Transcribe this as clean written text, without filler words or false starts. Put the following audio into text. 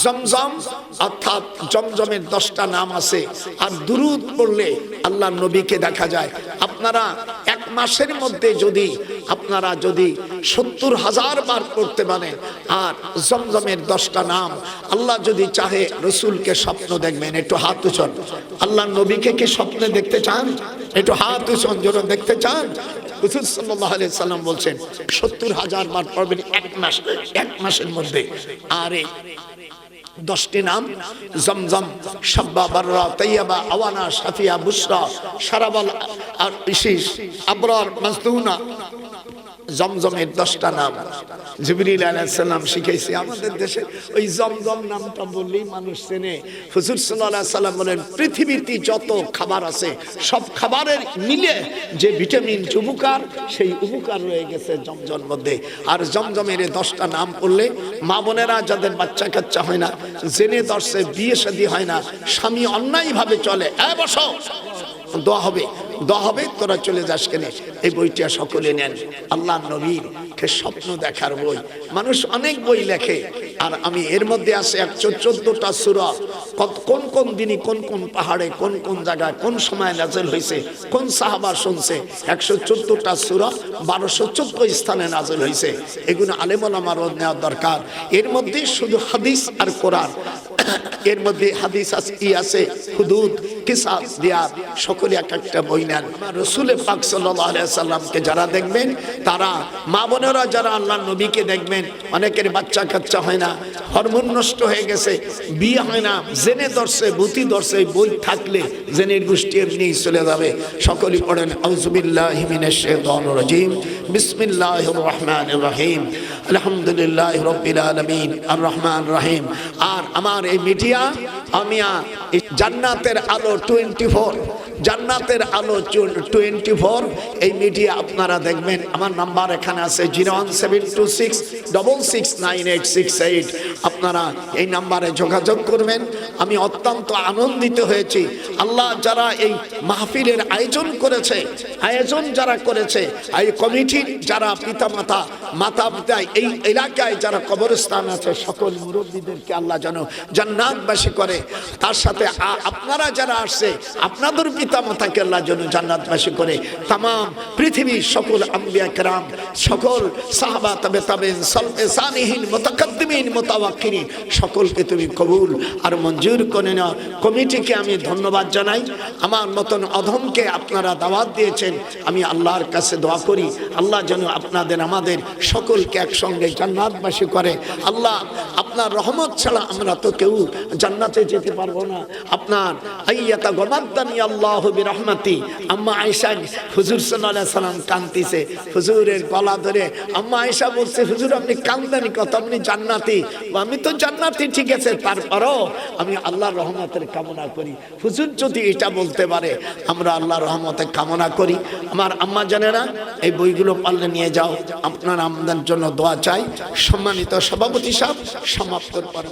জমজম অর্থাৎ জমজমের 10টা নাম আছে। আর দুরূদ পড়লে আল্লাহ নবীকে দেখা যায়। আপনারা এক মাসের মধ্যে আপনারা যদি 70,000 বার পড়তে পারেন, আর জমজমের 10টা নাম, আল্লাহ যদি চাহে রসুলকে স্বপ্ন দেখবেন। একটু হাত উঁচান। আল্লাহ নবীকে কি স্বপ্নে দেখতে চান? একটু হাত উঁচান, জোরে দেখতে চান? রাসূল সাল্লাল্লাহু আলাইহি সাল্লাম বলছেন 70,000 বার পড়বেন এক মাসের মধ্যে। আর 10টি নাম জমজম, শাব্বা, বাররা, তাইয়্যিবা, আওয়ানা, শাফিয়া, বুশরা, শারাবাল, আর ইশিস, আবরার, মাজদুনা। জমজমের 10টা নাম জিবরিল আলাইহিস সালাম শিখাইছে। আমাদের দেশে ওই জমজম নামটা বললেই মানুষ চেনে। হুজুর সাল্লাল্লাহু আলাইহি সাল্লাম বলেন, পৃথিবীতে যত খাবার আছে সব খাবারের মিলে যে ভিটামিন উপকার, সেই উপকার রয়ে গেছে জমজমের মধ্যে। আর জমজমের 10টা নাম পড়লে মা বোনেরা যাদের বাচ্চা কাচ্চা হয় না, জেনে দর্শে বিয়ে শাদী হয় না, স্বামী অন্যায়ভাবে চলে, বসো, দোয়া হবে, তোরা চলে যাস কেন। এই বইটা সকলে নেন। আল্লাহ নবীর স্বপ্ন দেখার বই। মানুষ অনেক বই লেখে, আর আমি এর মধ্যে আছে 114টা সূরা। কোন কোন দিনে, কোন কোন পাহাড়ে, কোন কোন জায়গায়, কোন সময় নাযিল হয়েছে, কোন সাহাবা শুনছে। 114টা সূরা 1214 স্থানে নাযিল হয়েছে। এগুলো আলেম ওলামার নেওয়া দরকার। এর মধ্যে শুধু হাদিস আর কোরআন। এর মধ্যে হাদিস আছে, হুদুদ, কিসাস, দিয়াত, সকলে এক একটা বই নেন। রাসূল পাক সাল্লাল্লাহু আলাইহি সাল্লামকে যারা দেখবেন, তারা মা বোনেরা যারা আল্লাহ নবীকে দেখবেন, অনেকের বাচ্চা কাচ্চা হয় না, হরমোন নষ্ট হয়ে গেছে, বিয়ে হয় না, জেনে ধরছে, ভূতি ধরছে, বই থাকলে জেনের গোষ্ঠী এমনি চলে যাবে। সকলেই পড়েন আউযু বিল্লাহি মিনাশ শাইতানির রাজীম, বিসমিল্লাহির রহমানির রহিম, আলহামদুলিল্লাহি রাব্বিল আলামিন, আর রহমানির রহিম। আর আমার এই মিডিয়া, আমি জান্নাতের আলো 24, জান্নাতের আলো 24, এই মিডিয়া আপনারা দেখবেন। আমার নাম্বার এখানে আছে 01726669868। আপনারা এই নাম্বারে যোগাযোগ করবেন। আমি অত্যন্ত আনন্দিত হয়েছি। আল্লাহ যারা এই মাহফিলের আয়োজন যারা করেছে, এই কমিটির যারা পিতামাতা, মাতা পিতা, এই এলাকায় যারা কবরস্থান আছে, সকল মুরব্বীদেরকে আল্লাহ যেন জান্নাতবাসী করে। তার সাথে আপনারা যারা আসছে, আপনাদের পিতামাতাকে আল্লাহ যেন জান্নাতবাসী করে। তামাম পৃথিবীর সকল আম্বিয়া কেরাম, সকল সাহাবা, তাবেঈন, সালফে সালিহিন, মুতাকাদ্দিমিন, মুতাওয়াক্কিলিন, সকলকে তুমি কবুল আর মঞ্জুর করে নাও। কমিটিকে আমি ধন্যবাদ জানাই। আমার মতন অধমকে আপনারা দাওয়াত দিয়েছেন। আমি আল্লাহর কাছে দোয়া করি, আল্লাহ যেন আপনাদের আমাদের সকলকে একসঙ্গে জান্নাতবাসী করে। আল্লাহ, আপনার রহমত ছাড়া আমরা তো কেউ জান্নাতে যেতে পারবো না। আপনার আইয়াতা গমাদ্দানি আল্লাহু বিরহমাতি। আম্মা আয়েশা, হুজুর সাল্লাল্লাহু আলাইহি সাল্লাম কাঁদতেছে, হুজুরের গলা ধরে আম্মা আয়েশা বলছে, হুজুর আপনি কান্দানি কত, আপনি জান্নাতি। আমি তো জান্নাতি, ঠিক আছে, তারপরও আমি আল্লাহর রহমতের কামনা করি। হুজুর যদি এটা বলতে পারে, আমরা আল্লাহর রহমতের কামনা করি। আমার আম্মা জানেরা, এই বইগুলো পারলে নিয়ে যাও। আপনার আমাদের জন্য দোয়া চাই। সম্মানিত সভাপতি সাহেব, সমাপ্তর পরে